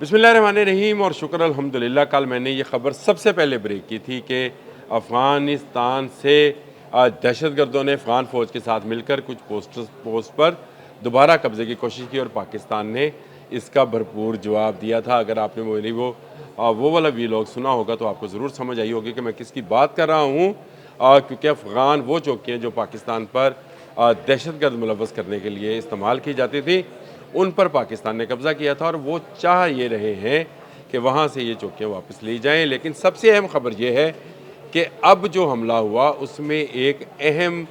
बिस्मिल्लाहिर्रहमानिर्रहीम और शुक्र अल्हम्दुलिल्लाह। कल मैंने ये ख़बर सबसे पहले ब्रेक की थी कि अफ़गानिस्तान से दहशतगर्दों ने अफ़गान फ़ौज के साथ मिलकर कुछ पोस्ट पर दोबारा कब्ज़े की कोशिश की और पाकिस्तान ने इसका भरपूर जवाब दिया था। अगर आपने वो वाला वीलॉग सुना होगा तो आपको ज़रूर समझ आई होगी कि मैं किसकी बात कर रहा हूँ। क्योंकि अफ़गान वो चौकियाँ जो पाकिस्तान पर दहशतगर्द मुलव्वस करने के लिए इस्तेमाल की जाती थी, उन पर पाकिस्तान ने कब्ज़ा किया था और वो चाह ये रहे हैं कि वहाँ से ये चौकियाँ वापस ली जाएँ। लेकिन सबसे अहम खबर ये है कि अब जो हमला हुआ उसमें एक अहम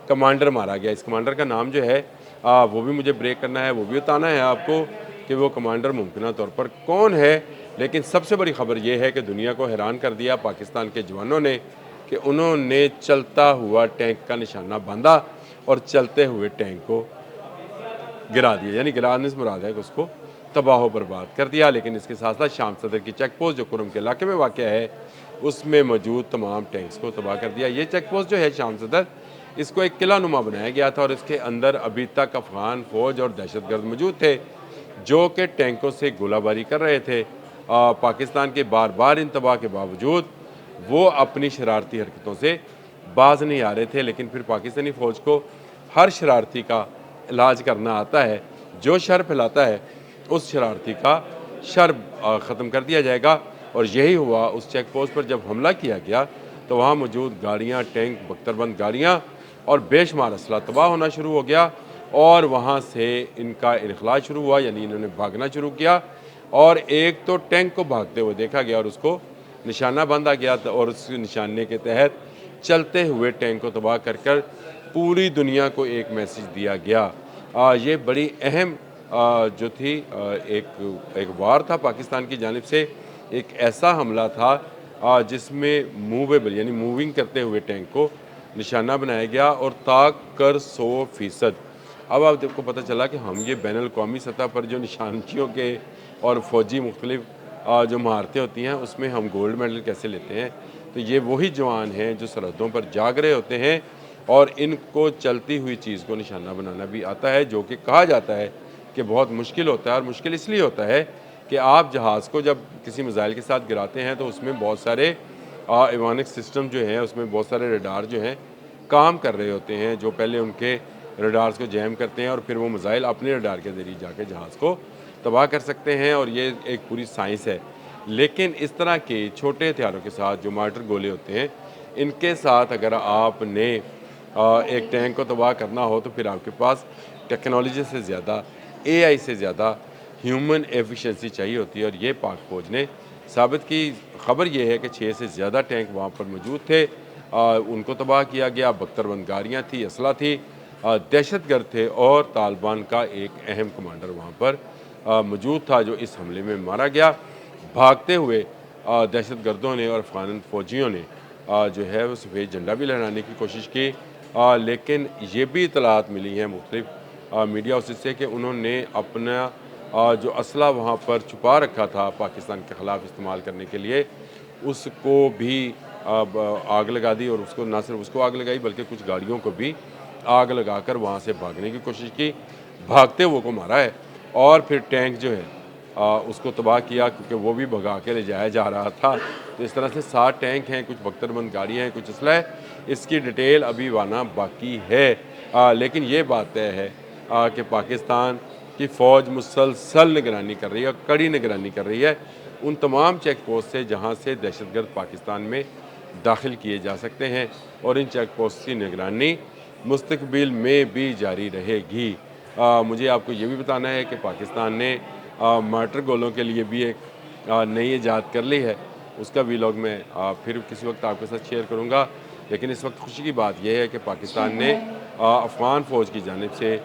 कमांडर मारा गया। इस कमांडर का नाम जो है वो भी मुझे ब्रेक करना है, वो भी बताना है आपको कि वो कमांडर मुमकिन तौर पर कौन है। लेकिन सबसे बड़ी खबर ये है कि दुनिया को हैरान कर दिया पाकिस्तान के जवानों ने कि उन्होंने चलता हुआ टैंक का निशाना बांधा और चलते हुए टैंक को गिरा दिया। यानी गिराने से मुराद है कि उसको तबाह बर्बाद कर दिया। लेकिन इसके साथ साथ शाम सदर की चेक पोस्ट जो कुरम के इलाके में वाक़ है, उसमें मौजूद तमाम टैंक्स को तबाह कर दिया। ये चेक पोस्ट जो है शाम सदर, इसको एक किला नुमा बनाया गया था और इसके अंदर अभी तक अफ़गान फ़ौज और दहशतगर्द मौजूद थे जो कि टैंकों से गोलाबारी कर रहे थे। पाकिस्तान के बार बार इंतबाह के बावजूद वो अपनी शरारती हरकतों से बाज नहीं आ रहे थे। लेकिन फिर पाकिस्तानी फ़ौज को हर शरारती का इलाज करना आता है। जो शर फैलाता है उस शरारती का शर ख़त्म कर दिया जाएगा। और यही हुआ। उस चेक पोस्ट पर जब हमला किया गया तो वहाँ मौजूद गाड़ियाँ, टैंक, बख्तरबंद गाड़ियाँ और बेशुमार असला तबाह होना शुरू हो गया और वहाँ से इनका इनखलाज शुरू हुआ, यानी इन्होंने भागना शुरू किया। और एक तो टैंक को भागते हुए देखा गया और उसको निशाना बांधा गया और उस निशाने के तहत चलते हुए टैंक को तबाह कर कर पूरी दुनिया को एक मैसेज दिया गया। ये बड़ी अहम जो थी एक वार था पाकिस्तान की जानिब से। एक ऐसा हमला था जिसमें मूवेबल यानी मूविंग करते हुए टैंक को निशाना बनाया गया और ताक कर 100%। अब आपको पता चला कि हम ये बैनुल अक़वामी सतह पर जो निशानचियों के और फ़ौजी मुख्तलिफ जो महारतें होती हैं उसमें हम गोल्ड मेडल कैसे लेते हैं। तो ये वही जवान हैं जो सरहदों पर जाग रहे होते हैं और इनको चलती हुई चीज़ को निशाना बनाना भी आता है, जो कि कहा जाता है कि बहुत मुश्किल होता है। और मुश्किल इसलिए होता है कि आप जहाज़ को जब किसी मिसाइल के साथ गिराते हैं तो उसमें बहुत सारे एवियोनिक सिस्टम जो हैं, उसमें बहुत सारे रडार जो हैं काम कर रहे होते हैं, जो पहले उनके रडार्स को जैम करते हैं और फिर वो मिसाइल अपने रडार के ज़रिए जाके जहाज़ को तबाह कर सकते हैं। और ये एक पूरी साइंस है। लेकिन इस तरह के छोटे हथियारों के साथ जो मार्टर गोले होते हैं, इनके साथ अगर आपने एक टैंक को तबाह करना हो तो फिर आपके पास टेक्नोलॉजी से ज़्यादा, एआई से ज़्यादा ह्यूमन एफिशिएंसी चाहिए होती है। और ये पाक फ़ौज ने साबित की। खबर ये है कि 6 से ज़्यादा टैंक वहाँ पर मौजूद थे। उनको तबाह किया गया। बख्तरबंद गाड़ियाँ थी, असला थी, दहशतगर्द थे और तालिबान का एक अहम कमांडर वहाँ पर मौजूद था जो इस हमले में मारा गया। भागते हुए दहशतगर्दों ने और अफ़गान फ़ौजियों ने जो है वो सफ़ेद झंडा भी लहराने की कोशिश की। लेकिन ये भी इतलात मिली हैं मुख्तलिफ मीडिया हाउसेस से कि उन्होंने अपना जो असला वहाँ पर छुपा रखा था पाकिस्तान के ख़िलाफ़ इस्तेमाल करने के लिए, उसको भी आग लगा दी। और उसको ना सिर्फ उसको आग लगाई बल्कि कुछ गाड़ियों को भी आग लगाकर वहाँ से भागने की कोशिश की। भागते हुए को मारा है और फिर टैंक जो है उसको तबाह किया क्योंकि वो भी भगा के ले जाया जा रहा था। तो इस तरह से 7 टैंक हैं, कुछ बख्तरबंद गाड़ियाँ हैं, कुछ असला है। इसकी डिटेल अभी आना बाकी है। लेकिन ये बात तय है कि पाकिस्तान की फ़ौज मुसलसल निगरानी कर रही है और कड़ी निगरानी कर रही है उन तमाम चेक पोस्ट से जहाँ से दहशतगर्द पाकिस्तान में दाखिल किए जा सकते हैं। और इन चेक पोस्ट की निगरानी मुस्तकबिल में भी जारी रहेगी। मुझे आपको ये भी बताना है कि पाकिस्तान ने मार्टर गोलों के लिए भी एक नई ईजाद कर ली है। उसका वीलॉग मैं फिर किसी वक्त आपके साथ शेयर करूँगा। लेकिन इस वक्त खुशी की बात यह है कि पाकिस्तान ने अफ़गान फ़ौज की जानिब से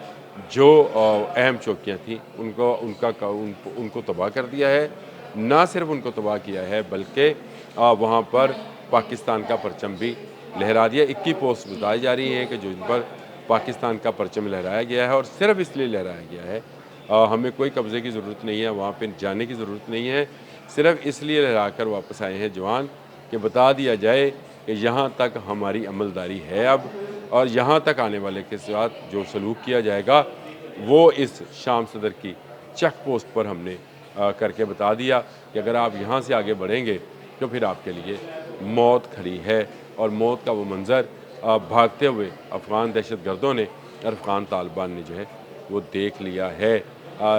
जो अहम चौकियाँ थीं उनको तबाह कर दिया है। ना सिर्फ उनको तबाह किया है बल्कि वहाँ पर पाकिस्तान का परचम भी लहरा दिया। 21 पोस्ट बताई जा रही हैं कि जो इन पर पाकिस्तान का परचम लहराया गया है और सिर्फ इसलिए लहराया गया है। हमें कोई कब्ज़े की ज़रूरत नहीं है, वहाँ पे जाने की ज़रूरत नहीं है। सिर्फ इसलिए लहरा कर वापस आए हैं जवान कि बता दिया जाए कि यहाँ तक हमारी अमलदारी है अब। और यहाँ तक आने वाले के साथ जो सलूक किया जाएगा वो इस शाम सदर की चेक पोस्ट पर हमने करके बता दिया कि अगर आप यहाँ से आगे बढ़ेंगे तो फिर आपके लिए मौत खड़ी है। और मौत का वो मंज़र भागते हुए अफ़गान दहशतगर्दों ने और अफ़गान तालिबान ने जो है वो देख लिया है।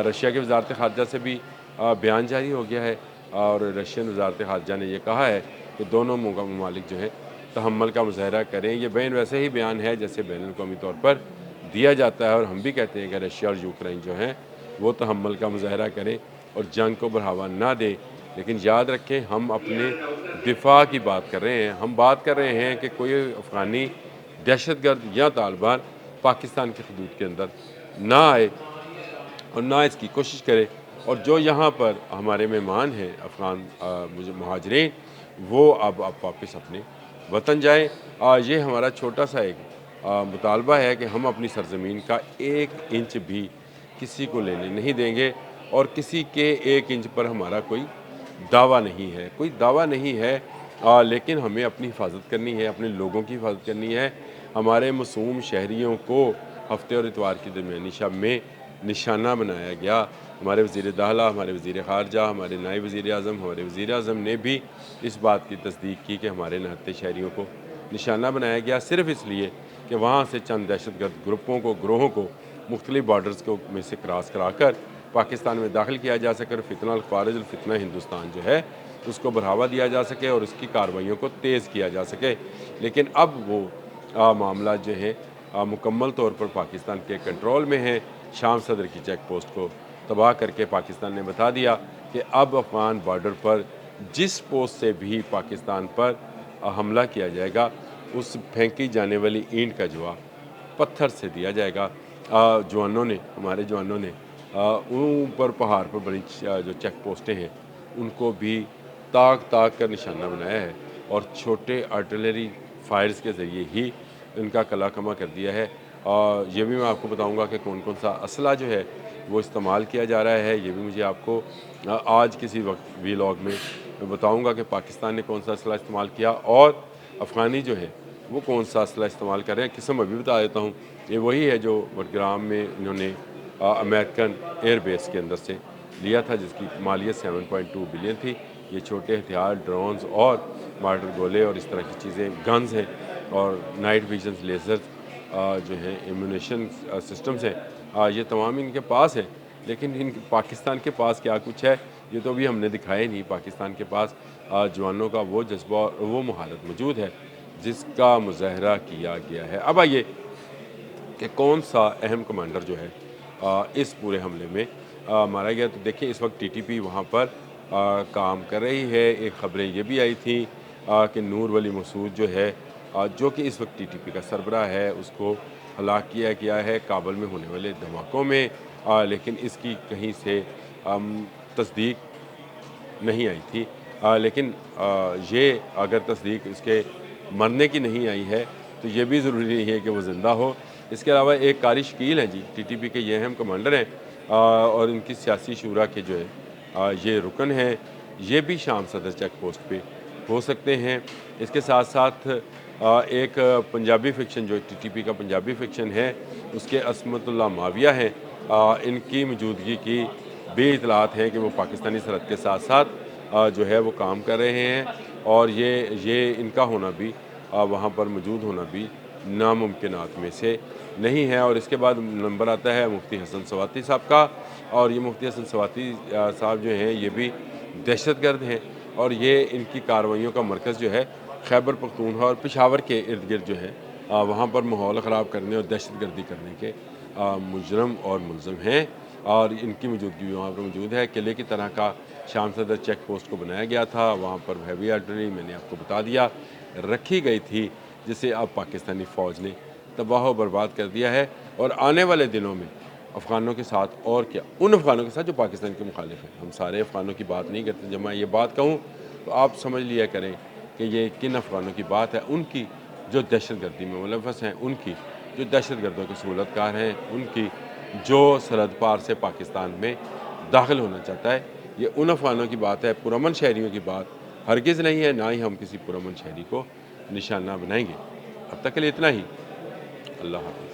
रशिया की वज़ारत ख़ारजा से भी बयान जारी हो गया है और रशियन वज़ारत ख़ारजा ने ये कहा है कि दोनों ममालिक जो है तहम्मुल का मुज़ाहरा करें। ये बैन वैसे ही बयान है जैसे बैनुल-अक़वामी तौर पर दिया जाता है और हम भी कहते हैं कि रशिया और यूक्रेन जो हैं वो तहम्मुल का मुज़ाहरा करें और जंग को बढ़ावा ना दें। लेकिन याद रखें, हम अपने दिफा की बात कर रहे हैं। हम बात कर रहे हैं कि कोई अफ़गानी दहशतगर्द या तालिबान पाकिस्तान की हदूद के अंदर ना आए और ना इसकी कोशिश करे। और जो यहाँ पर हमारे मेहमान हैं अफ़गान मुहाजिरीन, वो अब वापस अपने वतन जाएँ। ये हमारा छोटा सा एक मुतालबा है कि हम अपनी सरज़मीन का 1 इंच भी किसी को लेने नहीं देंगे और किसी के 1 इंच पर हमारा कोई दावा नहीं है, कोई दावा नहीं है। लेकिन हमें अपनी हिफाजत करनी है, अपने लोगों की हिफाजत करनी है। हमारे मासूम शहरियों को हफ्ते और इतवार की दरमियानी शब में निशाना बनाया गया। हमारे वज़ीर दाखिला, हमारे वज़ीर ख़ारजा, हमारे नायब वज़ीर आज़म, हमारे वज़ीर आज़म ने भी इस बात की तस्दीक की कि हमारे निहत्थे शहरियों को निशाना बनाया गया सिर्फ़ इसलिए कि वहाँ से चंद दहशतगर्द ग्रुपों को, ग्रोहों को मुख्तलिफ़ बॉर्डर्स को में से क्रॉस कराकर पाकिस्तान में दाखिल किया जा सके और फ़ितना ख़ारिज फ़ितना हिंदुस्तान जो है उसको बढ़ावा दिया जा सके और उसकी कार्रवाइयों को तेज़ किया जा सके। लेकिन अब वो मामला जो है मुकम्मल तौर पर पाकिस्तान के कंट्रोल में है। शाम सदर की चेक पोस्ट को तबाह करके पाकिस्तान ने बता दिया कि अब अफ़गान बॉर्डर पर जिस पोस्ट से भी पाकिस्तान पर हमला किया जाएगा उस फेंकी जाने वाली ईंट का जवाब पत्थर से दिया जाएगा। जवानों ने, हमारे जवानों ने ऊपर पहाड़ पर बड़ी जो चेक पोस्टें हैं उनको भी ताक ताक कर निशाना बनाया है और छोटे आर्टिलरी फायर्स के ज़रिए ही इनका कला कमा कर दिया है। और ये भी मैं आपको बताऊंगा कि कौन कौन सा असला जो है वो इस्तेमाल किया जा रहा है। ये भी मुझे आपको आज किसी वक्त वीलॉग में बताऊंगा कि पाकिस्तान ने कौन सा असला इस्तेमाल किया और अफ़गानी जो है वो कौन सा असला इस्तेमाल कर रहे हैं। किस्म अभी बता देता हूँ, ये वही है जो बडग्राम में इन्होंने अमेरिकन एयरबेस के अंदर से लिया था जिसकी मालियत 7.2 बिलियन थी। ये छोटे हथियार, ड्रोन्स और मार्टर गोले और इस तरह की चीज़ें, गन्स हैं और नाइट विजन लेज़र्स जो हैं, एम्यूनेशन सिस्टम्स हैं, ये तमाम इनके पास है। लेकिन इन पाकिस्तान के पास क्या कुछ है ये तो अभी हमने दिखाया नहीं। पाकिस्तान के पास जवानों का वो जज्बा और वो महारत मौजूद है जिसका मुज़ाहरा किया गया है। अब आइए कि कौन सा अहम कमांडर जो है इस पूरे हमले में मारा गया। तो देखिए इस वक्त टीटीपी वहाँ पर काम कर रही है। एक ख़बरें ये भी आई थी कि नूर वली मसूद जो है जो कि इस वक्त टीटीपी का सरबराह है उसको हलाक किया गया है काबुल में होने वाले धमाकों में। लेकिन इसकी कहीं से तस्दीक नहीं आई थी। लेकिन ये अगर तस्दीक इसके मरने की नहीं आई है तो ये भी ज़रूरी नहीं है कि वो ज़िंदा हो। इसके अलावा एक कारी शकील हैं जी, टीटीपी के ये अहम कमांडर हैं और इनकी सियासी शूरा के जो है ये रुकन हैं। ये भी शाम सदर चेक पोस्ट पे हो सकते हैं। इसके साथ साथ एक पंजाबी फिक्शन जो टीटीपी का पंजाबी फिक्शन है उसके असमतुल्लाह माविया हैं। इनकी मौजूदगी की भी इतलात हैं कि वो पाकिस्तानी सरहद के साथ साथ जो है वो काम कर रहे हैं और ये इनका होना भी वहाँ पर मौजूद होना भी नामुमकिनात में से नहीं है। और इसके बाद नंबर आता है मुफ्ती हसन सवाती साहब का और ये मुफ्ती हसन सवाती साहब जो हैं ये भी दहशतगर्द हैं और ये इनकी कार्रवाइयों का मरकज़ जो है खैबर पख्तूनख्वा और पेशावर के इर्द गिर्द जो है वहाँ पर माहौल ख़राब करने और दहशतगर्दी करने के मुजरम और मुलज़म हैं और इनकी मौजूदगी वहाँ पर मौजूद है। किले की तरह का शाम सदर चेक पोस्ट को बनाया गया था, वहाँ पर हैवी आर्टिलरी मैंने आपको बता दिया रखी गई थी जिसे अब पाकिस्तानी फ़ौज ने तबाह बर्बाद कर दिया है। और आने वाले दिनों में अफ़गानों के साथ और क्या, उन अफ़गानों के साथ जो पाकिस्तान के मुखालिफ हैं, हम सारे अफ़गानों की बात नहीं करते। जब मैं ये बात कहूँ तो आप समझ लिया करें कि ये किन अफ़गानों की बात है, उनकी जो दहशतगर्दी में मुलव्वस हैं, उनकी जो दहशतगर्दों के सहूलतकार हैं, उनकी जो सरहद पार से पाकिस्तान में दाखिल होना चाहता है, ये उन अफ़गानों की बात है। पुरअमन शहरियों की बात हरगिज़ नहीं है, ना ही हम किसी पुरअमन शहरी को निशाना बनाएंगे। अब तक के लिए इतना ही। अल्लाह हाफ़िज़।